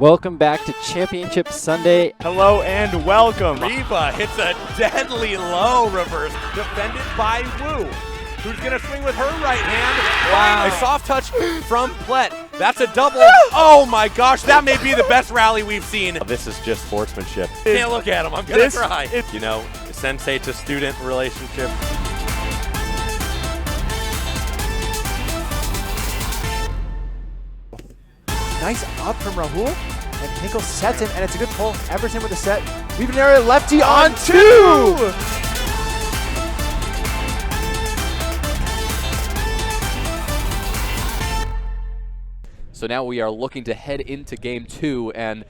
Welcome back to Championship Sunday. Hello and welcome. Reba hits a deadly low reverse, defended by Wu, who's going to swing with her right hand. Wow. A soft touch from Plett. That's a double. Oh my gosh, that may be the best rally we've seen. This is just sportsmanship. Can't look at him, I'm going to cry. You know, sensei to student relationship. Nice up from Rahul, and Nickel sets him, and it's a good pull. Epperson with a set. We've an area lefty on two! So now we are looking to head into game two, and,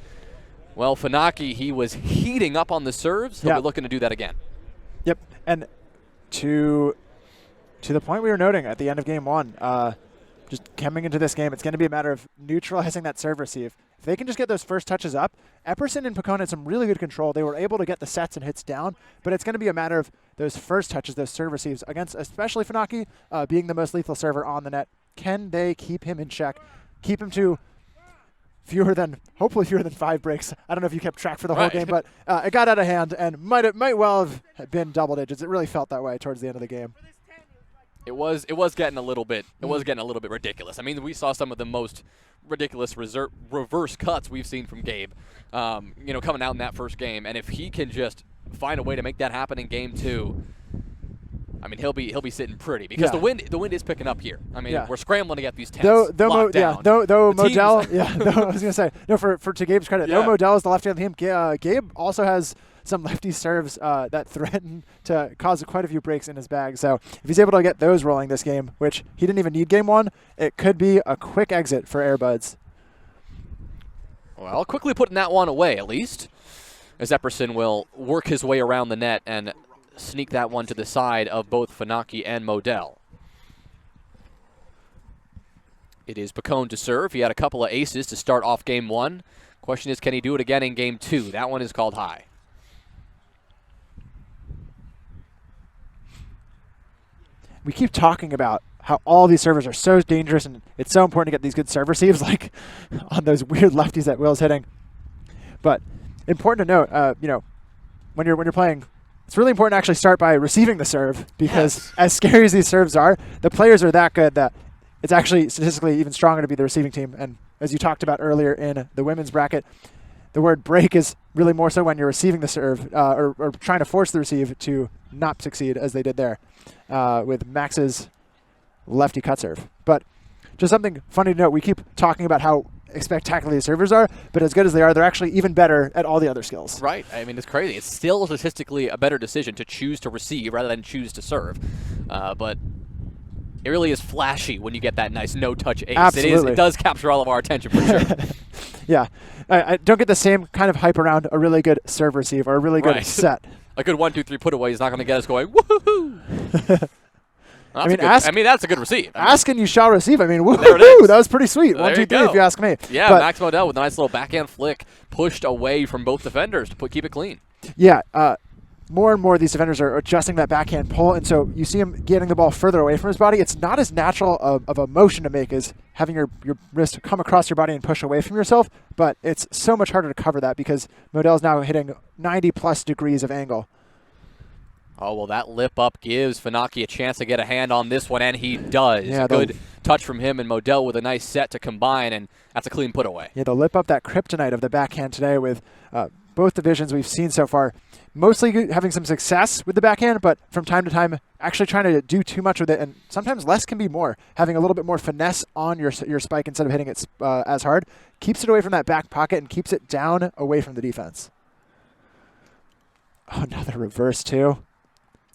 well, Finocchi, he was heating up on the serves. He'll be looking to do that again. Yep, and to the point we were noting at the end of game one, just coming into this game, it's going to be a matter of neutralizing that serve receive. If they can just get those first touches up, Epperson and Picone had some really good control. They were able to get the sets and hits down, but it's going to be a matter of those first touches, those serve receives against, especially Finocchi, being the most lethal server on the net. Can they keep him in check, keep him to hopefully fewer than 5 breaks? I don't know if you kept track for the whole game, but it got out of hand and might well have been double digits. It really felt that way towards the end of the game. It was getting a little bit ridiculous. I mean, we saw some of the most ridiculous reverse cuts we've seen from Gabe, coming out in that first game. And if he can just find a way to make that happen in game two, I mean, he'll be sitting pretty because the wind is picking up here. I mean, we're scrambling to get these tents locked down. Though Modell, I was gonna say to Gabe's credit, though Modell is the lefty on the team. Gabe also has some lefty serves that threaten to cause quite a few breaks in his bag. So if he's able to get those rolling this game, which he didn't even need game one, it could be a quick exit for Airbuds. Well, quickly putting that one away at least, as Epperson will work his way around the net and sneak that one to the side of both Finocchi and Modell. It is Picone to serve. He had a couple of aces to start off game one. Question is, can he do it again in game two? That one is called high. We keep talking about how all these servers are so dangerous, and it's so important to get these good serve receives, like on those weird lefties that Will's hitting. But important to note, when you're playing, it's really important to actually start by receiving the serve, because as scary as these serves are, the players are that good that it's actually statistically even stronger to be the receiving team. And as you talked about earlier in the women's bracket, the word break is really more so when you're receiving the serve or trying to force the receive to not succeed, as they did there with Max's lefty cut serve. But just something funny to note, we keep talking about how spectacular the servers are, but as good as they are, they're actually even better at all the other skills. Right. I mean, it's crazy. It's still statistically a better decision to choose to receive rather than choose to serve. But it really is flashy when you get that nice no-touch ace. Absolutely. It does capture all of our attention for sure. Yeah. I don't get the same kind of hype around a really good serve receive or a really good set. A good 1-2-3 put away is not going to get us going, woohoo! That's a good receive. Ask and you shall receive. I mean, woohoo! That was pretty sweet. There 1, 2, 3, go. if you ask me. Yeah, but Max Modell with a nice little backhand flick pushed away from both defenders to keep it clean. Yeah, more and more these defenders are adjusting that backhand pull, and so you see him getting the ball further away from his body. It's not as natural of a motion to make as having your wrist come across your body and push away from yourself, but it's so much harder to cover that because Modell's now hitting 90-plus degrees of angle. Oh, well, that lip up gives Finocchi a chance to get a hand on this one, and he does. Yeah, good touch from him and Modell with a nice set to combine, and that's a clean put away. Yeah, the lip up, that kryptonite of the backhand today with both divisions we've seen so far. Mostly having some success with the backhand, but from time to time actually trying to do too much with it, and sometimes less can be more. Having a little bit more finesse on your spike instead of hitting it as hard keeps it away from that back pocket and keeps it down away from the defense. Oh, another reverse too.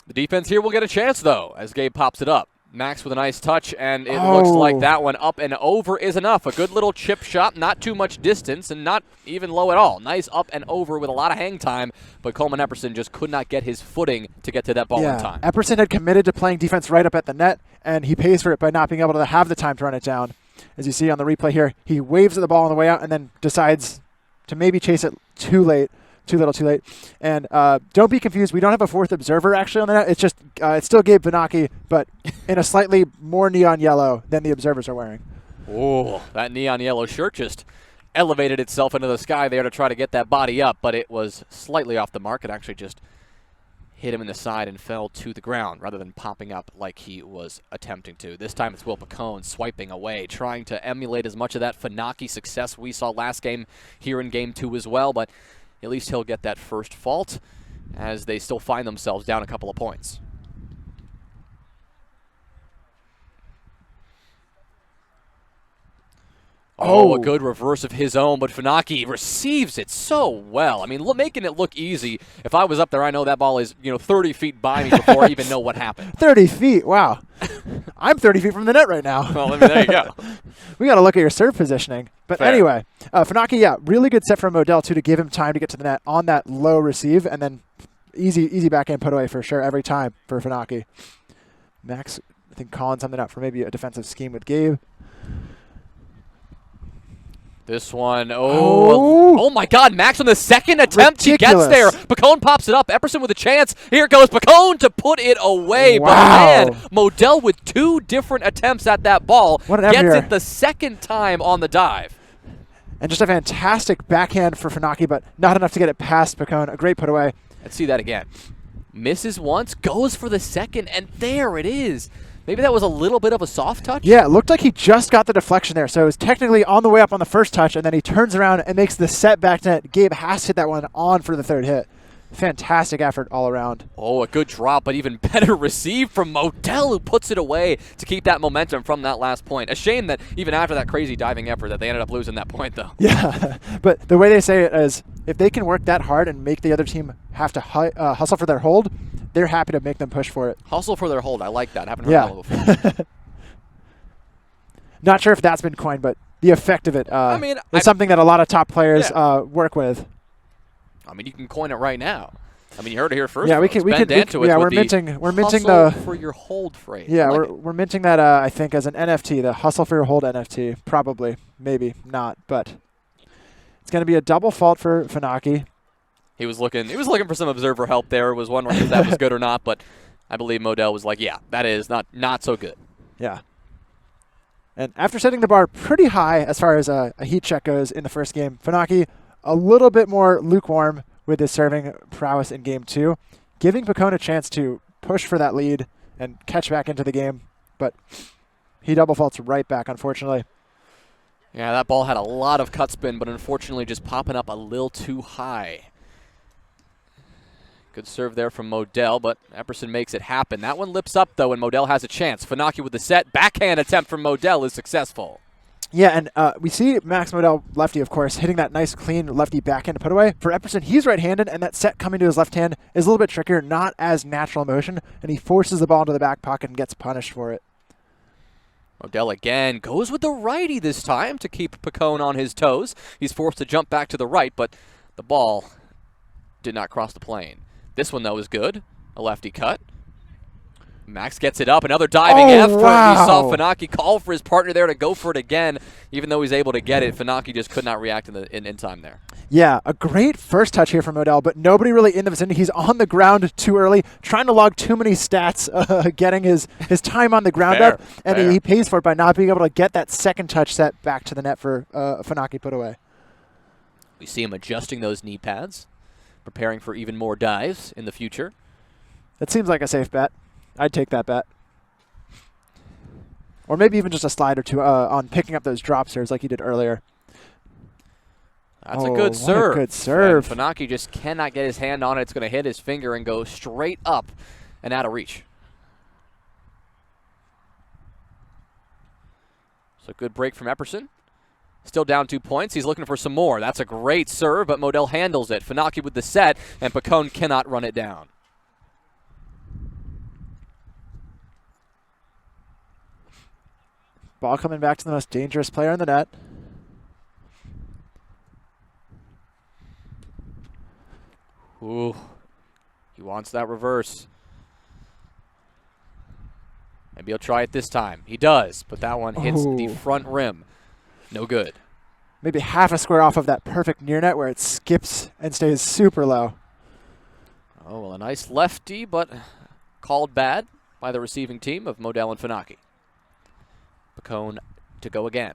The defense here will get a chance, though, as Gabe pops it up. Max with a nice touch, and it looks like that one up and over is enough. A good little chip shot, not too much distance, and not even low at all. Nice up and over with a lot of hang time, but Coleman Epperson just could not get his footing to get to that ball in time. Epperson had committed to playing defense right up at the net, and he pays for it by not being able to have the time to run it down. As you see on the replay here, he waves at the ball on the way out and then decides to maybe chase it too late. Too little, too late. And don't be confused. We don't have a fourth observer actually on the net. It's just it's still Gabe Finocchi, but in a slightly more neon yellow than the observers are wearing. Oh, that neon yellow shirt just elevated itself into the sky there to try to get that body up, but it was slightly off the mark. It actually just hit him in the side and fell to the ground rather than popping up like he was attempting to. This time it's Will Picone swiping away, trying to emulate as much of that Finocchi success we saw last game here in Game 2 as well, but at least he'll get that first fault as they still find themselves down a couple of points. Oh, a good reverse of his own, but Finocchi receives it so well. I mean, making it look easy. If I was up there, I know that ball is 30 feet by me before I even know what happened. 30 feet, wow. I'm 30 feet from the net right now. Well, I mean, there you go. We got to look at your serve positioning. But Fair. anyway, Finocchi, yeah, really good set from Modell, too, to give him time to get to the net on that low receive, and then easy backhand put away for sure every time for Finocchi. Max, I think, calling something out for maybe a defensive scheme with Gabe. This one, oh my God, Max on the second attempt, Ridiculous. he gets there. Picone pops it up, Epperson with a chance. Here goes Picone to put it away. Wow. But man, Modell with 2 different attempts at that ball, What an gets effort. it the second time on the dive. And just a fantastic backhand for Finocchi, but not enough to get it past Picone. A great put away. Let's see that again. Misses once, goes for the second, and there it is. Maybe that was a little bit of a soft touch? Yeah, it looked like he just got the deflection there. So it was technically on the way up on the first touch, and then he turns around and makes the set back to net. Gabe has to hit that one on for the third hit. Fantastic effort all around. Oh, a good drop, but even better receive from Modell, who puts it away to keep that momentum from that last point. A shame that even after that crazy diving effort that they ended up losing that point, though. Yeah, but the way they say it is if they can work that hard and make the other team have to hustle for their hold, they're happy to make them push for it. Hustle for their hold. I like that. Haven't heard that one before. Not sure if that's been coined, but the effect of it is something that a lot of top players work with. I mean, you can coin it right now. I mean, you heard it here first. Yeah, we folks. can. Dantowitz Yeah, with we're minting hustle the for your hold phrase. Yeah, I like we're minting that. I think as an NFT, the hustle for your hold NFT. Probably, maybe not, but it's going to be a double fault for Finocchi. He was looking for some observer help there. Was wondering if that was good or not, but I believe Modell was like, yeah, that is not so good. Yeah. And after setting the bar pretty high as far as a heat check goes in the first game, Finocchi a little bit more lukewarm with his serving prowess in Game 2, giving Picone a chance to push for that lead and catch back into the game, but he double faults right back, unfortunately. Yeah, that ball had a lot of cut spin, but unfortunately just popping up a little too high. Good serve there from Modell, but Epperson makes it happen. That one lips up, though, and Modell has a chance. Finocchi with the set. Backhand attempt from Modell is successful. Yeah, and we see Max Modell, lefty, of course, hitting that nice, clean lefty backhand put away. For Epperson, he's right-handed, and that set coming to his left hand is a little bit trickier, not as natural motion, and he forces the ball into the back pocket and gets punished for it. Modell again goes with the righty this time to keep Picone on his toes. He's forced to jump back to the right, but the ball did not cross the plane. This one, though, is good. A lefty cut. Max gets it up. Another diving effort. Wow. We saw Finocchi call for his partner there to go for it again. Even though he's able to get it, Finocchi just could not react in time there. Yeah, a great first touch here from Modell, but nobody really in the vicinity. He's on the ground too early, trying to log too many stats, getting his time on the ground Fair, up, and he pays for it by not being able to get that second touch set back to the net for Finocchi put away. We see him adjusting those knee pads, preparing for even more dives in the future. That seems like a safe bet. I'd take that bet. Or maybe even just a slide or two on picking up those drop serves like he did earlier. That's a good serve. A good serve. And Finocchi just cannot get his hand on it. It's going to hit his finger and go straight up and out of reach. So good break from Epperson. Still down 2 points. He's looking for some more. That's a great serve, but Modell handles it. Finocchi with the set, and Picone cannot run it down. Ball coming back to the most dangerous player in the net. Ooh, he wants that reverse. Maybe he'll try it this time. He does, but that one hits the front rim. No good. Maybe half a square off of that perfect near net where it skips and stays super low. Oh, well, a nice lefty, but called bad by the receiving team of Modell and Finocchi. Picone to go again.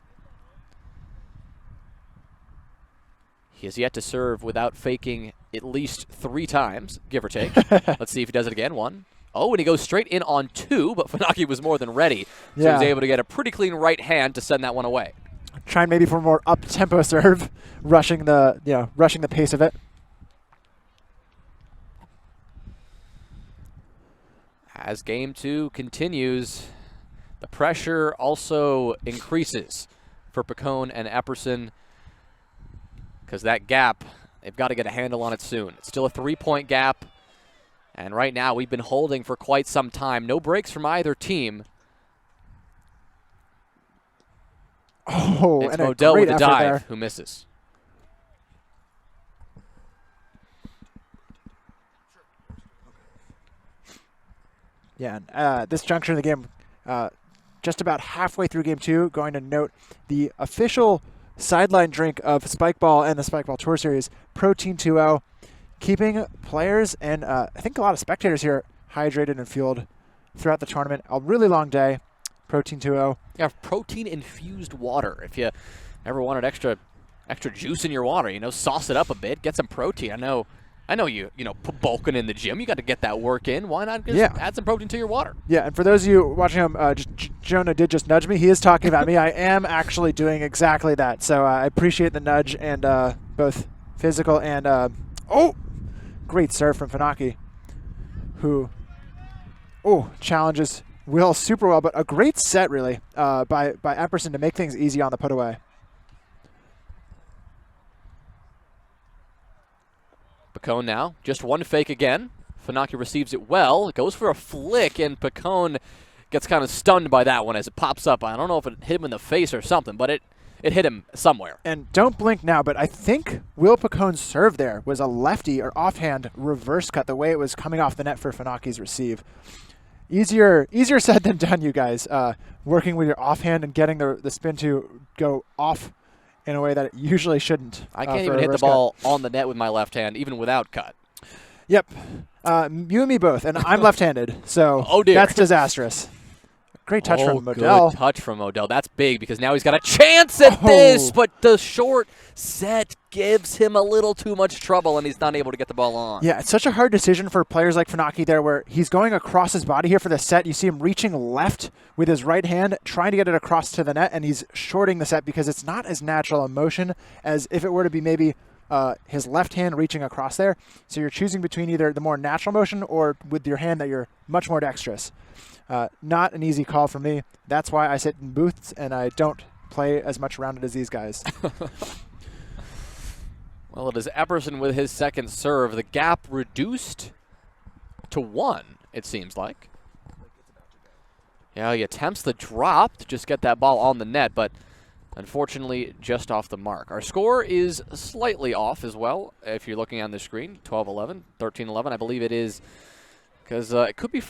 He has yet to serve without faking at least 3 times, give or take. Let's see if he does it again. 1. Oh, and he goes straight in on 2, but Finocchi was more than ready. So he was able to get a pretty clean right hand to send that one away. Trying maybe for a more up-tempo serve, rushing the pace of it. As game 2 continues, the pressure also increases for Picone and Epperson, because that gap, they've got to get a handle on it soon. It's still a 3-point gap, and right now we've been holding for quite some time. No breaks from either team. Oh, it's and Modell with the dive there. who misses. Yeah, and this juncture of the game, just about halfway through game 2, going to note the official sideline drink of Spikeball and the Spikeball Tour Series, Protein 2.0, keeping players and I think a lot of spectators here hydrated and fueled throughout the tournament. A really long day, Protein 2.0. You have protein-infused water. If you ever wanted extra juice in your water, sauce it up a bit, get some protein. I know you bulking in the gym. You got to get that work in. Why not just add some protein to your water? Yeah, and for those of you watching him, Jonah did just nudge me. He is talking about me. I am actually doing exactly that. So I appreciate the nudge, and both physical and great serve from Finocchi, who challenges Will super well, but a great set really by Epperson to make things easy on the put away. Picone now, just one fake again. Finocchi receives it well, goes for a flick, and Picone gets kind of stunned by that one as it pops up. I don't know if it hit him in the face or something, but it hit him somewhere. And don't blink now, but I think Will Picone's serve there was a lefty or offhand reverse cut, the way it was coming off the net for Finocchi's receive. Easier said than done, you guys, working with your offhand and getting the spin to go off in a way that it usually shouldn't. I can't even hit the ball on the net with my left hand, even without cut. Yep. You and me both, and I'm left-handed, so oh dear. That's disastrous. Great touch from Modell. Good touch from Modell. That's big because now he's got a chance at this, but the short set gives him a little too much trouble, and he's not able to get the ball on. Yeah, it's such a hard decision for players like Finocchi there where he's going across his body here for the set. You see him reaching left with his right hand, trying to get it across to the net, and he's shorting the set because it's not as natural a motion as if it were to be maybe his left hand reaching across there. So you're choosing between either the more natural motion or with your hand that you're much more dexterous. Not an easy call for me. That's why I sit in booths and I don't play as much around it as these guys. Well, it is Epperson with his second serve. The gap reduced to 1, it seems like. Yeah, he attempts the drop to just get that ball on the net, but unfortunately just off the mark. Our score is slightly off as well, if you're looking on the screen. 12-11, 13-11, I believe it is, because it could be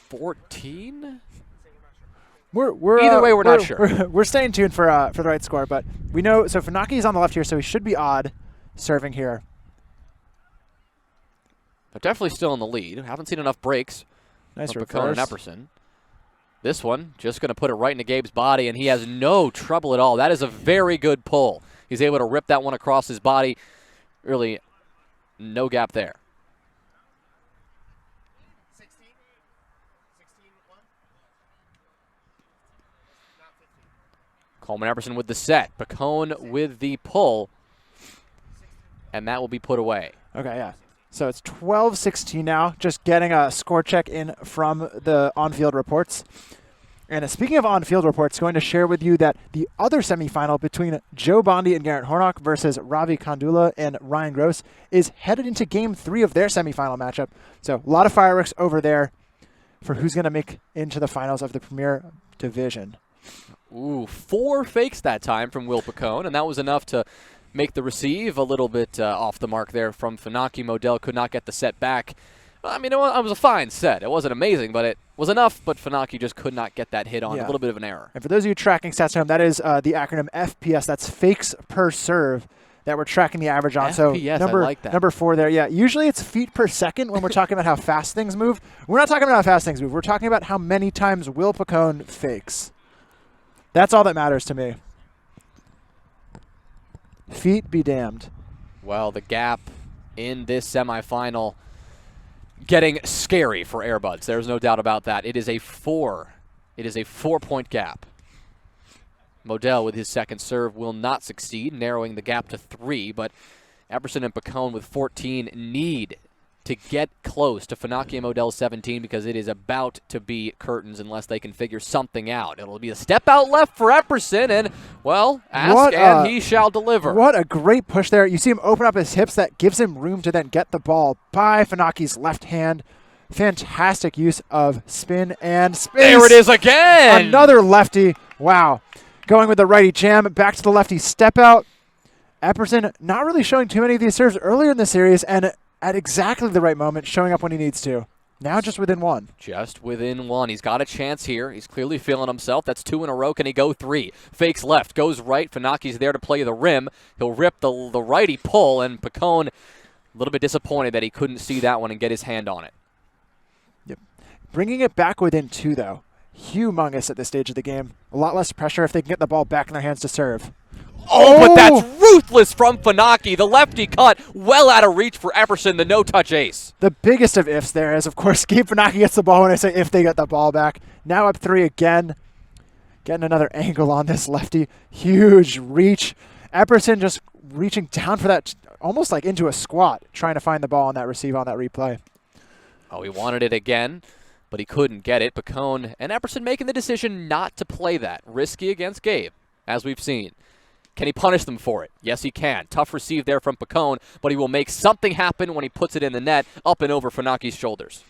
14? Either way, we're not sure. We're staying tuned for the right score, but we know, so Finocchi is on the left here, so he should be odd serving here. They're definitely still in the lead. Haven't seen enough breaks Nice from reverse. Picone and Epperson. This one, just going to put it right into Gabe's body, and he has no trouble at all. That is a very good pull. He's able to rip that one across his body. Really, no gap there. Coleman Epperson with the set. Picone with the pull. And that will be put away. Okay, yeah. So it's 12-16 now. Just getting a score check in from the on-field reports. And speaking of on-field reports, going to share with you that the other semifinal between Joe Bondi and Garrett Hornock versus Ravi Kandula and Ryan Gross is headed into Game 3 of their semifinal matchup. So a lot of fireworks over there for who's going to make into the finals of the Premier Division. Ooh, 4 fakes that time from Will Picone, and that was enough to make the receive a little bit off the mark there from Finocchi. Modell could not get the set back. I mean, it was a fine set. It wasn't amazing, but it was enough, but Finocchi just could not get that hit on. Yeah. A little bit of an error. And for those of you tracking stats at home, that is the acronym FPS. That's fakes per serve that we're tracking the average on. FPS, so I like that. Number 4 there. Yeah, usually it's feet per second when we're talking about how fast things move. We're not talking about how fast things move. We're talking about how many times Will Picone fakes. That's all that matters to me. feet be damned. Well, the gap in this semifinal getting scary for Airbuds. There's no doubt about that. It is a 4-point gap. Modell with his second serve will not succeed, narrowing the gap to 3, but Epperson and Picone with 14 need to get close to Finocchi and Modell's 17 because it is about to be curtains unless they can figure something out. It'll be a step out left for Epperson, and, well, he shall deliver. What a great push there. You see him open up his hips. That gives him room to then get the ball by Finocchi's left hand. Fantastic use of spin and space. There it is again. Another lefty. Wow. Going with the righty jam. Back to the lefty step out. Epperson not really showing too many of these serves earlier in the series, and at exactly the right moment, showing up when he needs to. Now just within 1. Just within 1. He's got a chance here. He's clearly feeling himself. That's 2 in a row. Can he go 3? Fakes left, goes right. Finocchi's there to play the rim. He'll rip the righty pull, and Picone a little bit disappointed that he couldn't see that one and get his hand on it. Yep. Bringing it back within 2, though. Humongous at this stage of the game. A lot less pressure if they can get the ball back in their hands to serve. Oh, but that's ruthless from Finocchi. The lefty cut well out of reach for Epperson, the no-touch ace. The biggest of ifs there is, of course, Gabe Finocchi gets the ball when I say if they get the ball back. Now up 3 again. Getting another angle on this lefty. Huge reach. Epperson just reaching down for that, almost like into a squat, trying to find the ball on that receive on that replay. Oh, he wanted it again, but he couldn't get it. Picone and Epperson making the decision not to play that. Risky against Gabe, as we've seen. Can he punish them for it? Yes, he can. Tough receive there from Picone, but he will make something happen when he puts it in the net, up and over Finocchi's shoulders.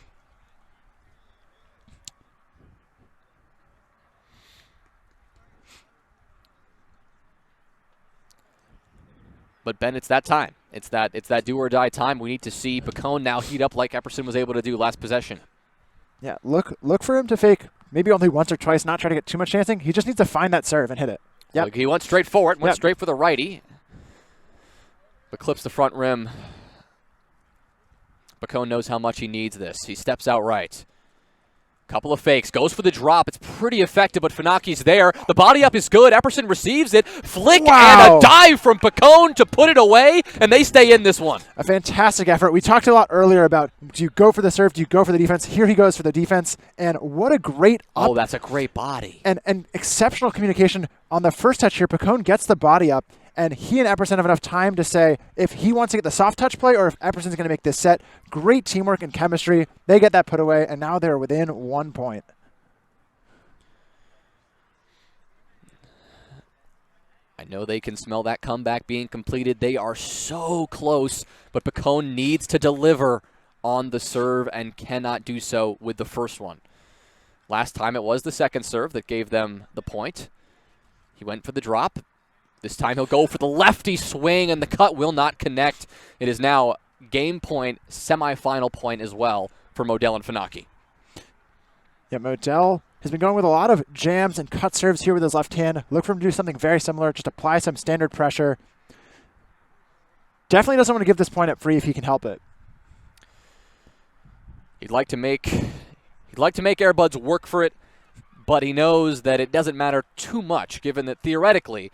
But Ben, it's that time. It's that do or die time. We need to see Picone now heat up like Epperson was able to do last possession. Yeah, look for him to fake maybe only once or twice, not try to get too much chancing. He just needs to find that serve and hit it. Yep. Look, he went straight for it, went straight for the righty, but clips the front rim. Picone knows how much he needs this. He steps out right. Couple of fakes, goes for the drop. It's pretty effective, but Finocchi's there. The body up is good. Epperson receives it. Flick and a dive from Picone to put it away, and they stay in this one. A fantastic effort. We talked a lot earlier about, do you go for the serve, do you go for the defense? Here he goes for the defense, and what a great up. Oh, that's a great body. And exceptional communication on the first touch here. Picone gets the body up, and he and Epperson have enough time to say if he wants to get the soft touch play or if Epperson's going to make this set. Great teamwork and chemistry. They get that put away, and now they're within 1 point. I know they can smell that comeback being completed. They are so close, but Picone needs to deliver on the serve and cannot do so with the first one. Last time it was the second serve that gave them the point. He went for the drop. This time he'll go for the lefty swing, and the cut will not connect. It is now game point, semifinal point as well for Modell and Finocchi. Yeah, Modell has been going with a lot of jams and cut serves here with his left hand. Look for him to do something very similar, just apply some standard pressure. Definitely doesn't want to give this point up free if he can help it. He'd like to make Airbuds work for it, but he knows that it doesn't matter too much, given that theoretically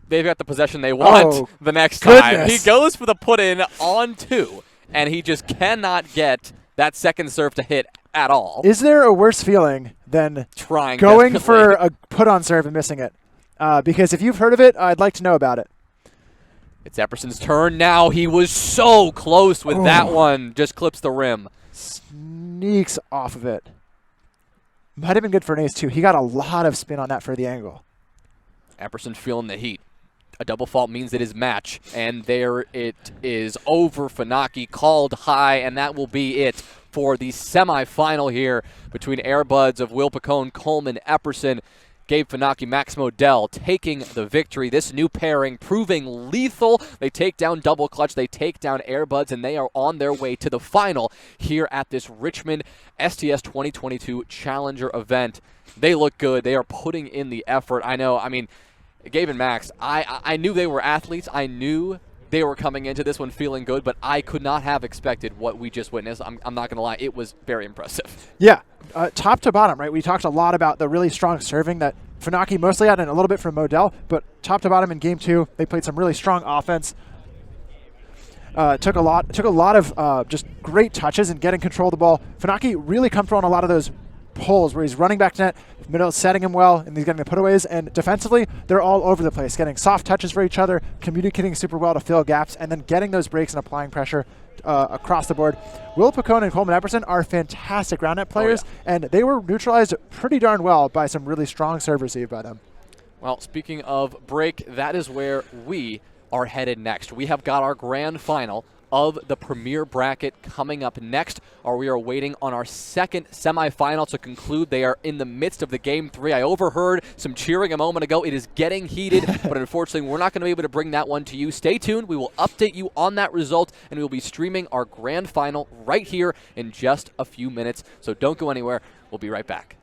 they've got the possession they want the next time. He goes for the put-in on 2, and he just cannot get that second serve to hit at all. Is there a worse feeling than trying going for a put-on serve and missing it? Because if you've heard of it, I'd like to know about it. It's Epperson's turn now. He was so close with that one. Just clips the rim. Sneaks off of it. Might have been good for an ace, too. He got a lot of spin on that for the angle. Epperson feeling the heat. A double fault means it is match, and there it is over. Finocchi called high, and that will be it for the semifinal here between Airbuds of Will Picone, Coleman Epperson. Gabe Finocchi, Max Modell taking the victory. This new pairing proving lethal. They take down Double Clutch, they take down Airbuds, and they are on their way to the final here at this Richmond STS 2022 Challenger event. They look good. They are putting in the effort. I know, I mean, Gabe and Max, I knew they were athletes. I knew they were coming into this one feeling good, but I could not have expected what we just witnessed. I'm not going to lie. It was very impressive. Yeah, top to bottom, right? We talked a lot about the really strong serving that Finocchi mostly out and a little bit from Modell, but top to bottom in game 2, they played some really strong offense. Took a lot of just great touches and getting control of the ball. Finocchi really comfortable on a lot of those pulls where he's running back to net, middle setting him well, and he's getting the putaways. And defensively, they're all over the place, getting soft touches for each other, communicating super well to fill gaps, and then getting those breaks and applying pressure across the board. Will Picone and Coleman Epperson are fantastic ground net players, and they were neutralized pretty darn well by some really strong serve received by them. Well, speaking of break, that is where we are headed next. We have got our grand final of the Premier Bracket coming up next, or we are waiting on our second semifinal to conclude. They are in the midst of the Game 3. I overheard some cheering a moment ago. It is getting heated, but unfortunately, we're not going to be able to bring that one to you. Stay tuned. We will update you on that result, and we will be streaming our grand final right here in just a few minutes. So don't go anywhere. We'll be right back.